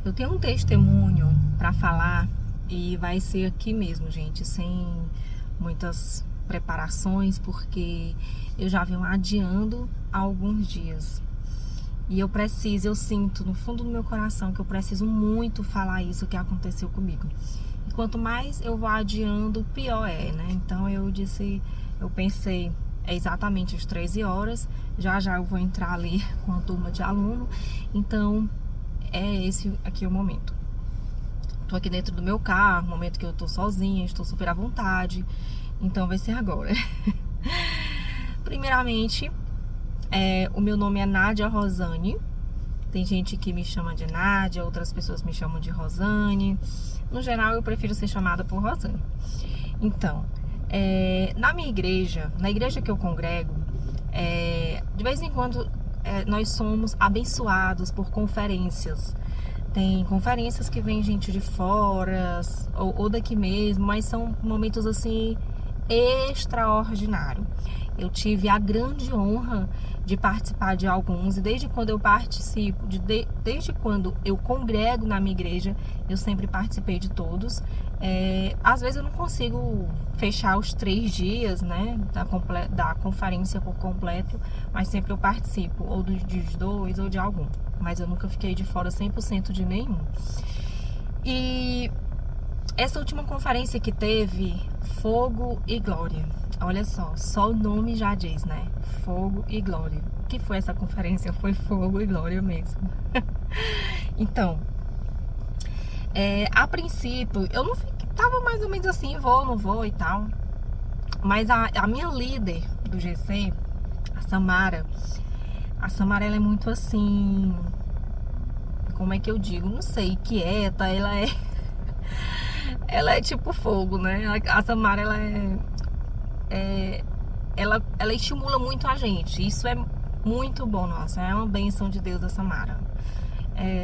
Eu tenho um testemunho para falar e vai ser aqui mesmo, gente, sem muitas preparações, porque eu já venho adiando há alguns dias. E eu sinto no fundo do meu coração que eu preciso muito falar isso que aconteceu comigo. E quanto mais eu vou adiando, pior é, né? Então eu pensei, é exatamente às 13 horas, já eu vou entrar ali com a turma de aluno, então é esse aqui o momento. Tô aqui dentro do meu carro, momento que eu tô sozinha, estou super à vontade, então vai ser agora. Primeiramente, o meu nome é Nádia Rosane. Tem gente que me chama de Nádia, outras pessoas me chamam de Rosane. No geral, eu prefiro ser chamada por Rosane. Então, na minha igreja, na igreja que eu congrego, de vez em quando nós somos abençoados por conferências. Tem conferências que vem gente de fora ou daqui mesmo, mas são momentos assim extraordinários. Eu tive a grande honra de participar de alguns, e desde quando eu participo, desde quando eu congrego na minha igreja, eu sempre participei de todos. Às vezes eu não consigo fechar os 3 dias, né, da conferência por completo, mas sempre eu participo, ou dos 2 ou de algum, mas eu nunca fiquei de fora 100% de nenhum. E essa última conferência que teve, Fogo e Glória, olha só o nome já diz, né? Fogo e Glória. O que foi essa conferência? Foi Fogo e Glória mesmo. Então, a princípio, eu não tava mais ou menos assim, vou, não vou e tal. Mas a minha líder do GC, a Samara, ela é muito assim, como é que eu digo? Não sei, quieta, ela é tipo fogo, né? A Samara, ela estimula muito a gente. Isso é muito bom, nossa. É uma bênção de Deus, a Samara.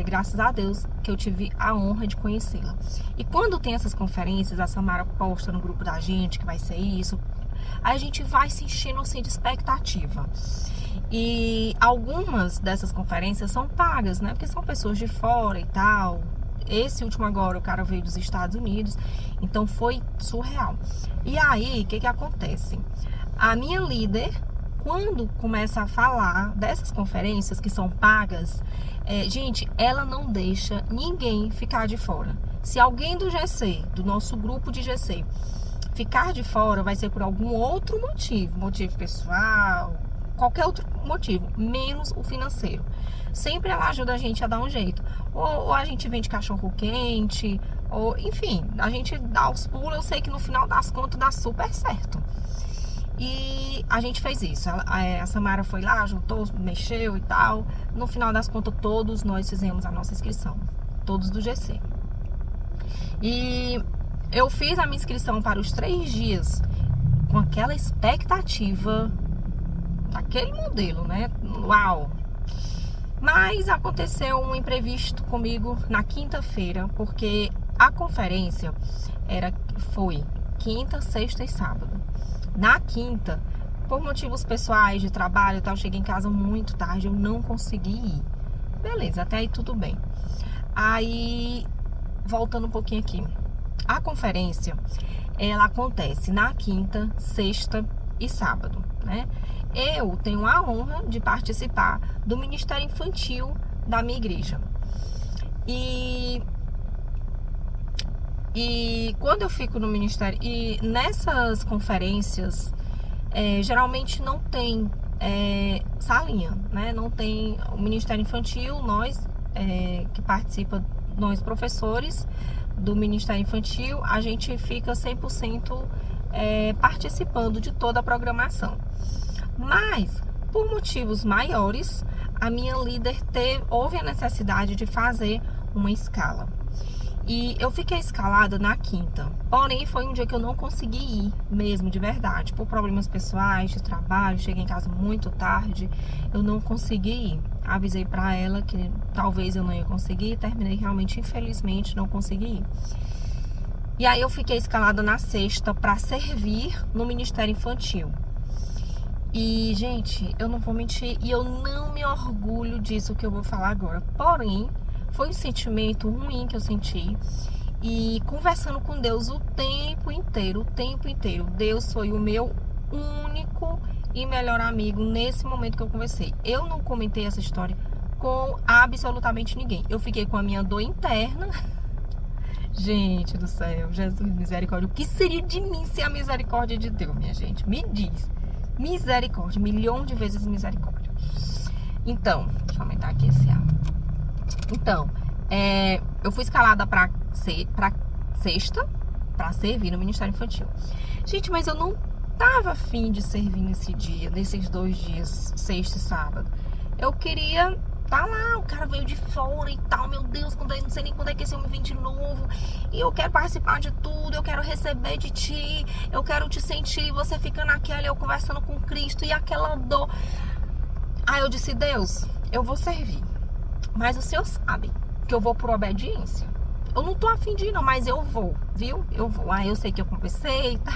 Graças a Deus que eu tive a honra de conhecê-la. E quando tem essas conferências, a Samara posta no grupo da gente que vai ser isso. Aí a gente vai se enchendo assim de expectativa. E algumas dessas conferências são pagas, né? Porque são pessoas de fora e tal. Esse último agora, o cara veio dos Estados Unidos, então foi surreal. E aí, o que acontece? A minha líder, quando começa a falar dessas conferências que são pagas, gente, ela não deixa ninguém ficar de fora. Se alguém do GC, do nosso grupo de GC, ficar de fora, vai ser por algum outro motivo pessoal, qualquer outro motivo, menos o financeiro. Sempre ela ajuda a gente a dar um jeito. Ou a gente vende cachorro quente, ou enfim, a gente dá os pulos. Eu sei que no final das contas dá super certo. E a gente fez isso. A Samara foi lá, juntou, mexeu e tal. No final das contas, todos nós fizemos a nossa inscrição. Todos do GC. E eu fiz a minha inscrição para os 3 dias com aquela expectativa daquele modelo, né? Uau! Mas aconteceu um imprevisto comigo na quinta-feira, porque a conferência foi quinta, sexta e sábado. Na quinta, por motivos pessoais de trabalho e tal, eu cheguei em casa muito tarde, eu não consegui ir. Beleza, até aí tudo bem. Aí, voltando um pouquinho aqui. A conferência, ela acontece na quinta, sexta e sábado, né? Eu tenho a honra de participar do Ministério Infantil da minha igreja. E quando eu fico no ministério, e nessas conferências, geralmente não tem salinha, né? Não tem o Ministério Infantil, nós que participa, nós professores do Ministério Infantil, a gente fica 100% participando de toda a programação. Mas, por motivos maiores, a minha líder houve a necessidade de fazer uma escala. E eu fiquei escalada na quinta. Porém, foi um dia que eu não consegui ir mesmo, de verdade. Por problemas pessoais, de trabalho, cheguei em casa muito tarde. Eu não consegui ir. Avisei pra ela que talvez eu não ia conseguir. Terminei realmente, infelizmente, não consegui ir. E aí eu fiquei escalada na sexta para servir no Ministério Infantil. E, gente, eu não vou mentir, e eu não me orgulho disso que eu vou falar agora. Porém, Foi um sentimento ruim que eu senti. E conversando com Deus o tempo inteiro. Deus foi o meu único e melhor amigo nesse momento que eu conversei. Eu não comentei essa história com absolutamente ninguém. Eu fiquei com a minha dor interna. Gente do céu, Jesus, misericórdia. O que seria de mim sem a misericórdia de Deus, minha gente? Me diz. Misericórdia, milhão de vezes misericórdia. Então, deixa eu aumentar aqui esse ar. Então, eu fui escalada pra sexta, pra servir no Ministério Infantil. Gente, mas eu não tava afim de servir nesse dia, nesses 2 dias, sexta e sábado. Eu queria tá lá, o cara veio de fora e tal, meu Deus, não sei nem quando é que esse homem vem de novo, e eu quero participar de tudo, eu quero receber de ti, eu quero te sentir, você fica naquela, eu conversando com Cristo, e aquela dor. Aí eu disse, Deus, eu vou servir, mas o Senhor sabe que eu vou por obediência. Eu não tô afim de ir não, mas eu vou, viu? Eu vou. Aí eu sei que eu conversei e tal.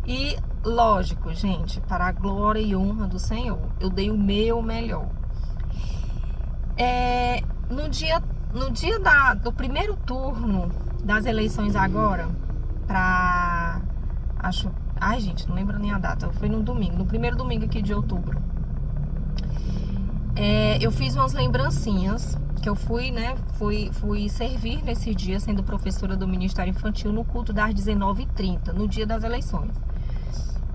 E lógico, gente, para a glória e honra do Senhor, eu dei o meu melhor. No dia do primeiro turno das eleições agora, ai gente, não lembro nem a data, foi no domingo, no primeiro domingo aqui de outubro. Eu fiz umas lembrancinhas, que eu fui servir nesse dia, sendo professora do Ministério Infantil, no culto das 19h30, no dia das eleições.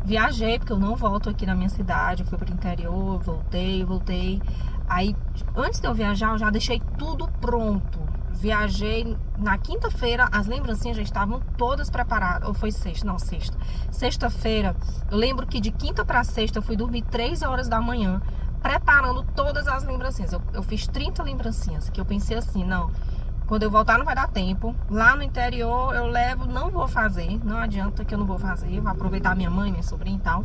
Viajei, porque eu não volto aqui na minha cidade, eu fui para o interior, voltei. Aí, antes de eu viajar, eu já deixei tudo pronto. Viajei na quinta-feira, as lembrancinhas já estavam todas preparadas. Ou foi sexta? Não, sexta. Sexta-feira, eu lembro que de quinta para sexta eu fui dormir 3 horas da manhã, preparando todas as lembrancinhas. Eu fiz 30 lembrancinhas, que eu pensei assim, não, quando eu voltar não vai dar tempo. Lá no interior eu levo, não vou fazer, não adianta que eu não vou fazer, eu vou aproveitar minha mãe, minha sobrinha e tal.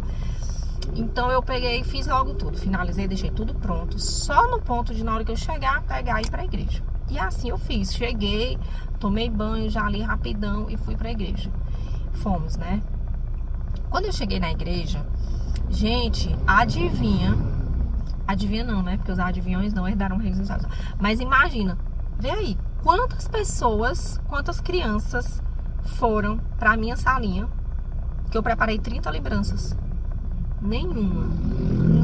Então eu peguei e fiz logo tudo, finalizei, deixei tudo pronto, só no ponto de na hora que eu chegar, pegar e ir pra igreja. E assim eu fiz, cheguei, tomei banho já ali rapidão e fui pra igreja. Fomos, né? Quando eu cheguei na igreja, gente, adivinha não, né? Porque os adivinhões não herdaram resultados. Mas imagina, vê aí, quantas crianças foram pra minha salinha, que eu preparei 30 lembranças.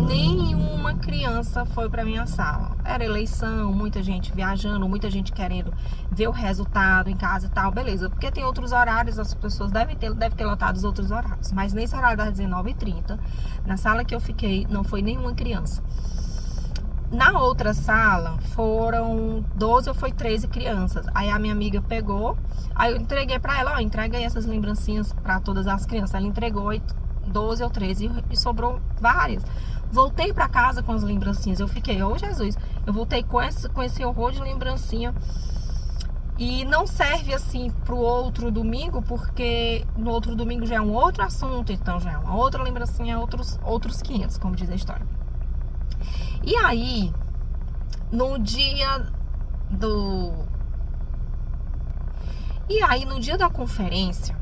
Nenhuma criança foi pra minha sala. Era eleição, muita gente viajando, muita gente querendo ver o resultado em casa e tal, beleza. Porque tem outros horários, as pessoas devem ter lotado os outros horários. Mas nesse horário das 19h30, na sala que eu fiquei, não foi nenhuma criança. Na outra sala foram 12 ou foi 13 crianças. Aí a minha amiga pegou, aí eu entreguei pra ela, entrega aí essas lembrancinhas pra todas as crianças. Ela entregou 12 ou 13 e sobrou várias. Voltei pra casa com as lembrancinhas. Eu fiquei, Jesus, eu voltei com esse horror de lembrancinha. E não serve assim pro outro domingo, porque no outro domingo já é um outro assunto, então já é uma outra lembrancinha, outros 500, como diz a história. E aí, no dia da conferência,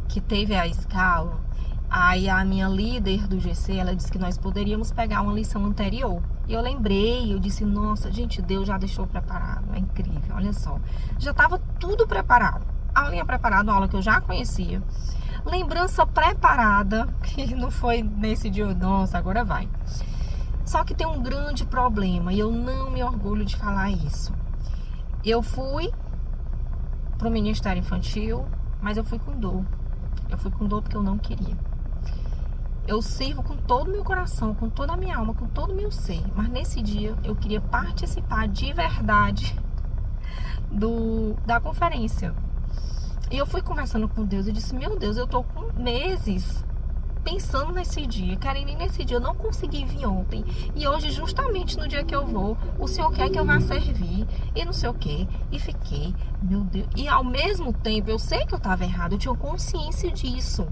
que teve a escala, aí a minha líder do GC, ela disse que nós poderíamos pegar uma lição anterior. E eu lembrei, eu disse, nossa, gente, Deus já deixou preparado, é incrível, olha só. Já estava tudo preparado, aulinha preparada, uma aula que eu já conhecia, lembrança preparada, que não foi nesse dia, nossa, agora vai. Só que tem um grande problema, e eu não me orgulho de falar isso. Eu fui pro Ministério Infantil, mas eu fui com dor. Eu fui com dor porque eu não queria. Eu sirvo com todo o meu coração, com toda a minha alma, com todo o meu ser. Mas nesse dia eu queria participar de verdade da conferência. E eu fui conversando com Deus e disse, meu Deus, eu tô com meses pensando nesse dia, querendo ir nesse dia, eu não consegui vir ontem, e hoje justamente no dia que eu vou, o Senhor quer que eu vá servir, e não sei o que, e fiquei, meu Deus, e ao mesmo tempo, eu sei que eu estava errado, eu tinha consciência disso,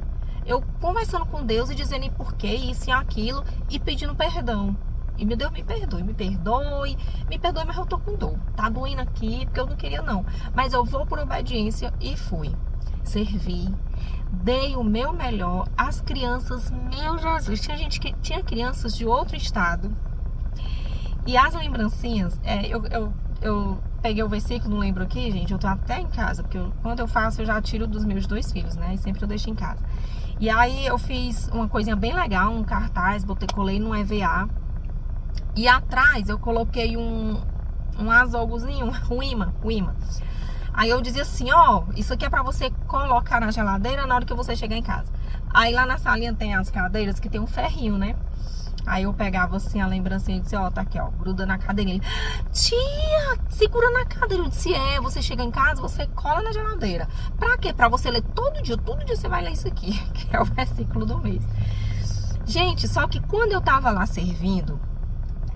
eu conversando com Deus e dizendo por que isso e aquilo, e pedindo perdão, e meu Deus, me perdoe, mas eu tô com dor, tá doendo aqui, porque eu não queria não, mas eu vou por obediência, e fui, servi, dei o meu melhor. As crianças, meu Jesus, tinha crianças de outro estado E as lembrancinhas, eu peguei o versículo, não lembro aqui, gente, eu tô até em casa, porque quando eu faço, eu já tiro dos meus 2 filhos, né? E sempre eu deixo em casa. E aí eu fiz uma coisinha bem legal, um cartaz, colei no EVA. E atrás eu coloquei um azogozinho, um imã. Aí eu dizia assim, ó, isso aqui é pra você colocar na geladeira na hora que você chegar em casa. Aí lá na salinha tem as cadeiras que tem um ferrinho, né? Aí eu pegava assim a lembrancinha e disse, ó, tá aqui, ó, gruda na cadeira. Ele, tia, segura na cadeira. Eu disse, você chega em casa, você cola na geladeira. Pra quê? Pra você ler todo dia você vai ler isso aqui, que é o versículo do mês. Gente, só que quando eu tava lá servindo,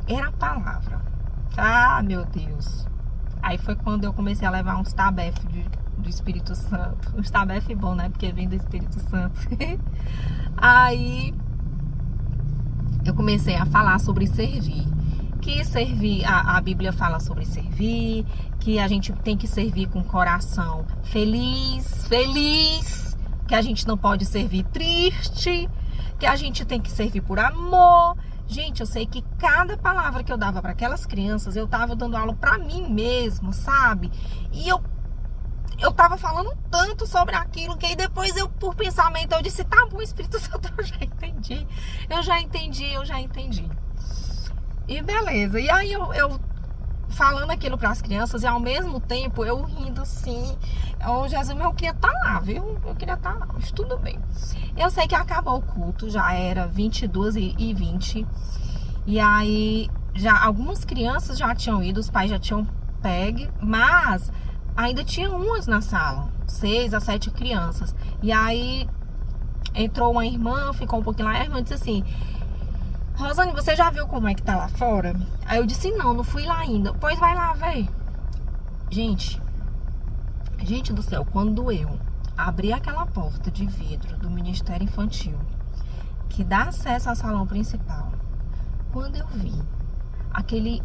era a palavra. Ah, meu Deus. Aí foi quando eu comecei a levar uns tabef do Espírito Santo. Uns tabef bom, né? Porque vem do Espírito Santo. Aí eu comecei a falar sobre servir. Que servir, a Bíblia fala sobre servir, que a gente tem que servir com o coração feliz, que a gente não pode servir triste, que a gente tem que servir por amor. Gente, eu sei que cada palavra que eu dava para aquelas crianças, eu tava dando aula para mim mesmo, sabe? E eu tava falando tanto sobre aquilo que aí depois eu, por pensamento, eu disse, tá bom, Espírito Santo, eu já entendi. E beleza. E aí eu falando aquilo para as crianças e ao mesmo tempo eu rindo assim. Oh, Jesus, eu queria estar lá, viu? Eu queria estar lá, mas tudo bem. Eu sei que acabou o culto, já era 22h20. E aí, já algumas crianças já tinham ido, os pais já tinham pegue, mas ainda tinha umas na sala, 6 a 7 crianças. E aí, entrou uma irmã, ficou um pouquinho lá, a irmã disse assim, Rosane, você já viu como é que tá lá fora? Aí eu disse, não fui lá ainda. Pois vai lá, véi. Gente do céu, quando eu abri aquela porta de vidro do Ministério Infantil, que dá acesso ao salão principal, quando eu vi aquele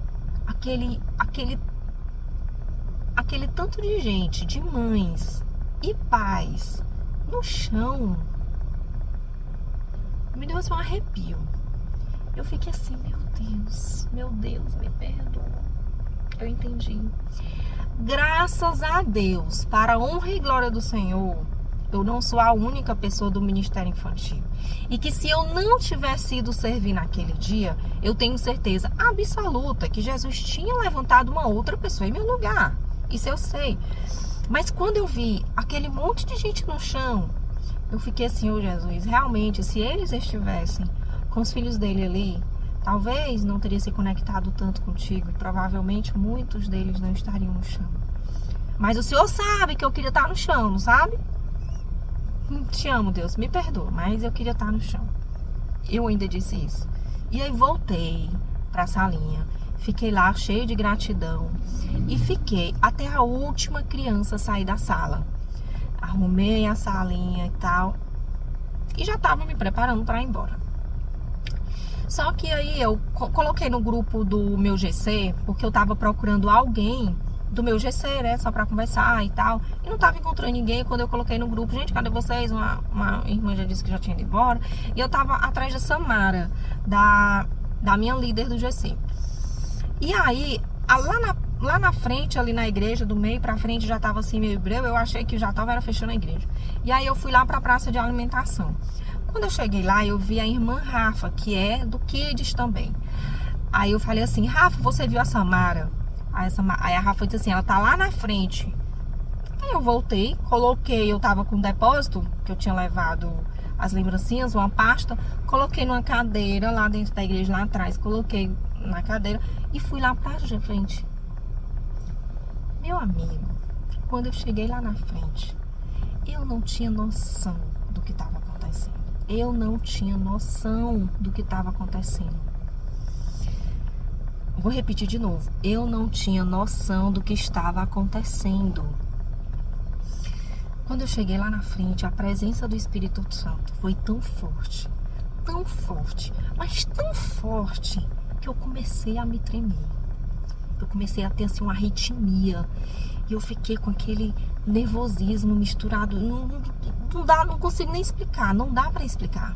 tanto de gente, de mães e pais no chão, me deu assim um arrepio. Eu fiquei assim, meu Deus, me perdoa. Eu entendi. Graças a Deus, para a honra e glória do Senhor, eu não sou a única pessoa do Ministério Infantil. E que se eu não tivesse ido servir naquele dia, eu tenho certeza absoluta que Jesus tinha levantado uma outra pessoa em meu lugar. Isso eu sei. Mas quando eu vi aquele monte de gente no chão, eu fiquei assim, Jesus, realmente, se eles estivessem com os filhos dele ali, talvez não teria se conectado tanto contigo e provavelmente muitos deles não estariam no chão. Mas o Senhor sabe que eu queria estar no chão, não sabe? Te amo, Deus, me perdoa, mas eu queria estar no chão. Eu ainda disse isso. E aí voltei para a salinha, fiquei lá cheio de gratidão e fiquei até a última criança sair da sala. Arrumei a salinha e tal e já estava me preparando para ir embora. Só que aí eu coloquei no grupo do meu GC, porque eu tava procurando alguém do meu GC, né, só pra conversar e tal. E não tava encontrando ninguém. Quando eu coloquei no grupo, gente, cadê vocês? Uma irmã já disse que já tinha ido embora. E eu tava atrás da Samara, da minha líder do GC. E aí, lá na frente, ali na igreja, do meio pra frente, já tava assim meio breu. Eu achei que já tava fechando a igreja. E aí eu fui lá pra praça de alimentação. Quando eu cheguei lá, eu vi a irmã Rafa, que é do Kids também. Aí eu falei assim, Rafa, você viu a Samara? Aí a Rafa disse assim, ela tá lá na frente. Aí eu voltei, coloquei, eu tava com um depósito, que eu tinha levado as lembrancinhas, uma pasta, coloquei numa cadeira lá dentro da igreja, lá atrás, coloquei na cadeira e fui lá pra frente. Meu amigo, quando eu cheguei lá na frente, eu não tinha noção do que estava acontecendo. Eu não tinha noção do que estava acontecendo. Vou repetir de novo. Eu não tinha noção do que estava acontecendo. Quando eu cheguei lá na frente, a presença do Espírito Santo foi tão forte, mas tão forte, que eu comecei a me tremer. Eu comecei a ter assim uma arritmia. E eu fiquei com aquele nervosismo misturado. Não consigo nem explicar, não dá pra explicar.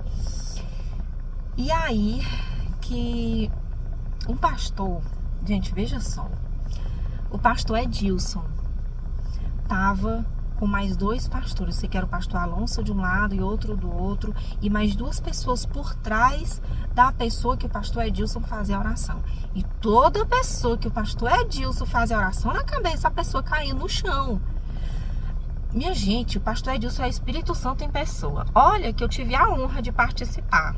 E aí que Um pastor, gente, veja só, o pastor Edilson tava com mais 2 pastores, sei que era o pastor Alonso de um lado e outro do outro, e mais 2 pessoas por trás da pessoa que o pastor Edilson fazia a oração. E toda pessoa que o pastor Edilson fazia a oração na cabeça, a pessoa caía no chão. Minha gente, o pastor Edilson é o Espírito Santo em pessoa. Olha que eu tive a honra de participar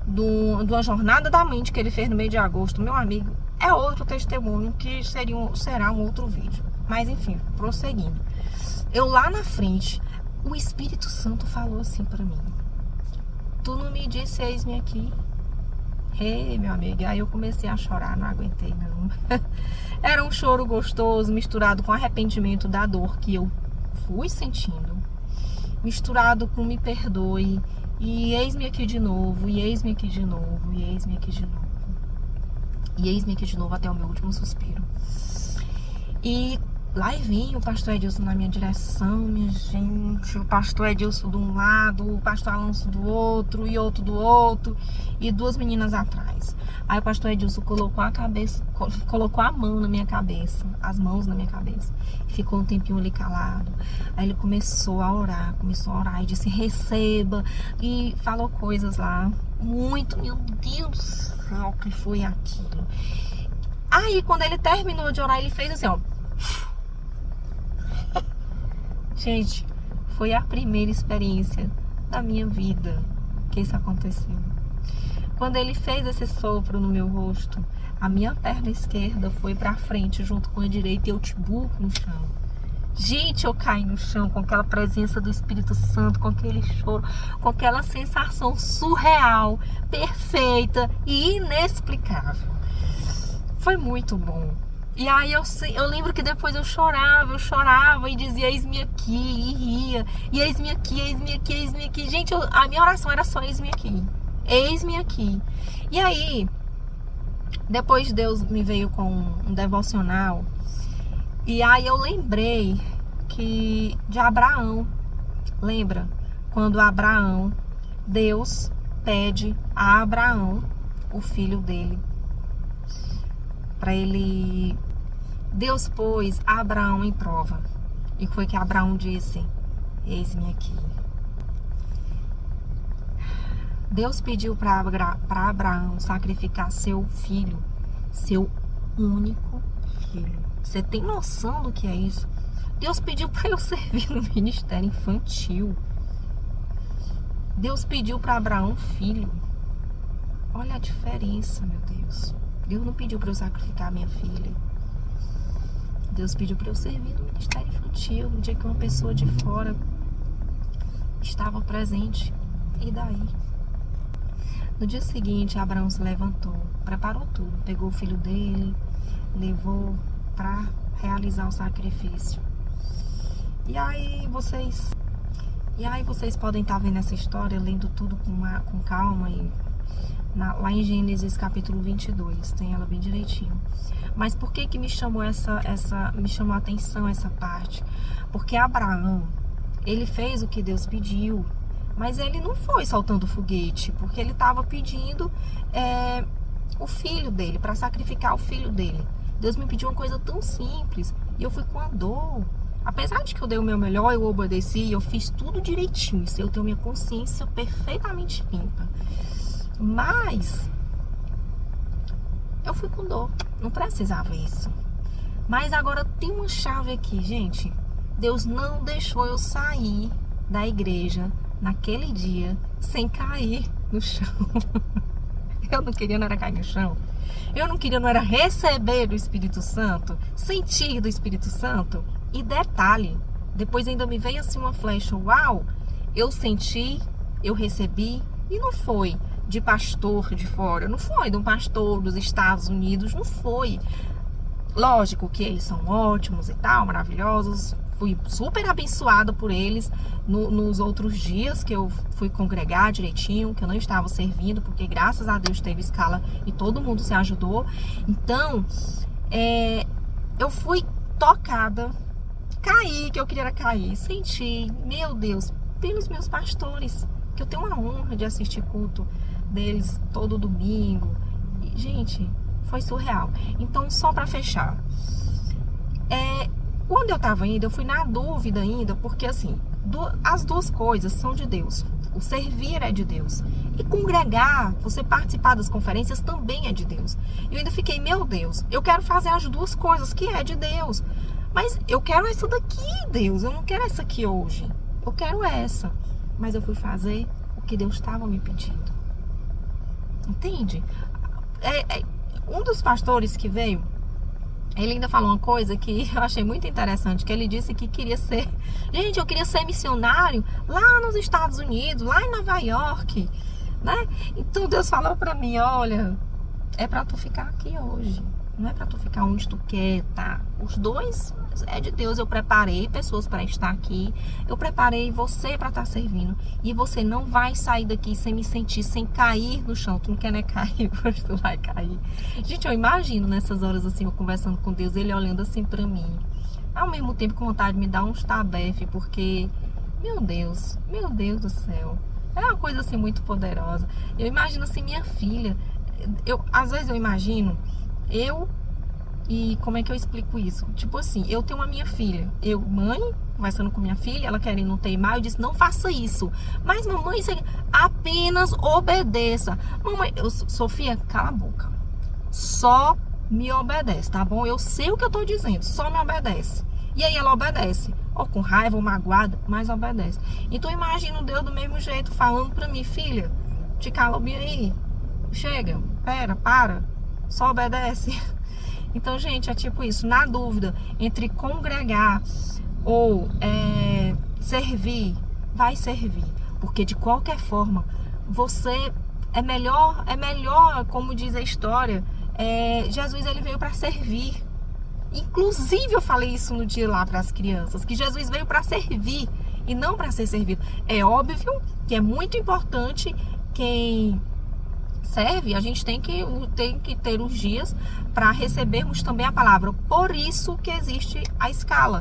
de uma jornada da mente que ele fez no mês de agosto. Meu amigo, é outro testemunho que será um outro vídeo. Mas enfim, prosseguindo. Eu lá na frente, o Espírito Santo falou assim pra mim: tu não me disse, eis-me aqui? Ei, meu amigo, aí eu comecei a chorar, não aguentei não. Era um choro gostoso, misturado com arrependimento da dor que eu fui sentindo, misturado com me perdoe, e eis-me aqui de novo, e eis-me aqui de novo, e eis-me aqui de novo, e eis-me aqui de novo até o meu último suspiro. E lá vinha o pastor Edilson na minha direção, minha gente. O pastor Edilson de um lado, o pastor Alonso do outro, e outro do outro, e 2 meninas atrás. Aí o pastor Edilson colocou a mão na minha cabeça, as mãos na minha cabeça. Ficou um tempinho ali calado. Aí ele começou a orar e disse: receba. E falou coisas lá, muito, meu Deus do céu, que foi aquilo. Aí quando ele terminou de orar, ele fez assim, ó. Gente, foi a primeira experiência da minha vida que isso aconteceu. Quando ele fez esse sopro no meu rosto, a minha perna esquerda foi pra frente junto com a direita e eu tibuco no chão. Gente, eu caí no chão com aquela presença do Espírito Santo, com aquele choro, com aquela sensação surreal, perfeita e inexplicável. Foi muito bom. E aí eu lembro que depois eu chorava e dizia: eis-me aqui, e ria, e eis-me aqui, eis-me aqui, eis-me aqui. Gente, a minha oração era só eis-me aqui, eis-me aqui. E aí, depois Deus me veio com um devocional, e aí eu lembrei de Abraão. Lembra? Quando Deus pede a Abraão, o filho dele, para ele... Deus pôs Abraão em prova. E foi que Abraão disse: eis-me aqui. Deus pediu para Abraão sacrificar seu filho, seu único filho. Você tem noção do que é isso? Deus pediu para eu servir no ministério infantil. Deus pediu para Abraão filho. Olha a diferença, meu Deus. Deus não pediu para eu sacrificar minha filha. Deus pediu para eu servir no ministério infantil, no dia que uma pessoa de fora estava presente. E daí? No dia seguinte, Abraão se levantou, preparou tudo, pegou o filho dele, levou para realizar o sacrifício. E aí vocês podem estar vendo essa história, lendo tudo com calma e lá em Gênesis capítulo 22, tem ela bem direitinho. Mas por que me chamou me chamou a atenção essa parte? Porque Abraão, ele fez o que Deus pediu, mas ele não foi soltando foguete, porque ele estava pedindo o filho dele, para sacrificar o filho dele. Deus me pediu uma coisa tão simples e eu fui com a dor. Apesar de que eu dei o meu melhor, eu obedeci, eu fiz tudo direitinho, isso eu tenho minha consciência perfeitamente limpa. Mas eu fui com dor, não precisava isso. Mas agora tem uma chave aqui, gente. Deus não deixou eu sair da igreja naquele dia sem cair no chão. Eu não queria não era cair no chão. Eu não queria não era receber do Espírito Santo, sentir do Espírito Santo. E detalhe, depois ainda me veio assim uma flecha, uau, eu senti, eu recebi, e não foi de pastor de fora, não foi de um pastor dos Estados Unidos, não foi. Lógico que eles são ótimos e tal, maravilhosos, fui super abençoada por eles nos outros dias que eu fui congregar direitinho, que eu não estava servindo, porque graças a Deus teve escala e todo mundo se ajudou. Então, eu fui tocada, caí, que eu queria cair, senti, meu Deus, pelos meus pastores, que eu tenho uma honra de assistir culto deles todo domingo, Gente, foi surreal. Então, só para fechar, quando eu tava indo, eu fui na dúvida ainda, porque assim, as duas coisas são de Deus. O servir é de Deus. E congregar, você participar das conferências também é de Deus. Eu ainda fiquei, meu Deus, eu quero fazer as duas coisas, que é de Deus. Mas eu quero essa daqui, Deus. Eu não quero essa aqui hoje. Eu quero essa. Mas eu fui fazer o que Deus estava me pedindo. Entende? Um dos pastores que veio, ele ainda falou uma coisa que eu achei muito interessante, que ele disse que queria ser... Gente, eu queria ser missionário lá nos Estados Unidos, lá em Nova York, né? Então Deus falou pra mim, olha, é pra tu ficar aqui hoje, não é pra tu ficar onde tu quer, tá? Os dois é de Deus. Eu preparei pessoas para estar aqui, eu preparei você para estar servindo, e você não vai sair daqui sem me sentir, sem cair no chão. Tu não quer, né, cair, mas tu vai cair. Gente, eu imagino nessas horas assim, eu conversando com Deus, ele olhando assim para mim, ao mesmo tempo com vontade de me dar uns tabefe, porque meu Deus do céu, é uma coisa assim muito poderosa. Eu imagino assim minha filha, às vezes eu imagino e como é que eu explico isso? Tipo assim, eu tenho uma minha filha, mãe, conversando com minha filha, ela querendo teimar, eu disse, não faça isso. Mas mamãe, apenas obedeça. Mamãe, Sofia, cala a boca. Só me obedece, tá bom? Eu sei o que eu tô dizendo, só me obedece. E aí ela obedece, ou com raiva, ou magoada, mas obedece. Então imagina Deus do mesmo jeito, falando pra mim, filha, te cala aí, chega, para, só obedece. Então, gente, é tipo isso, na dúvida entre congregar ou servir, vai servir, porque de qualquer forma, você é melhor, como diz a história, Jesus, ele veio para servir. Inclusive, eu falei isso no dia lá para as crianças, que Jesus veio para servir e não para ser servido. É óbvio que é muito importante quem serve, a gente tem que ter os dias para recebermos também a palavra. Por isso que existe a escala.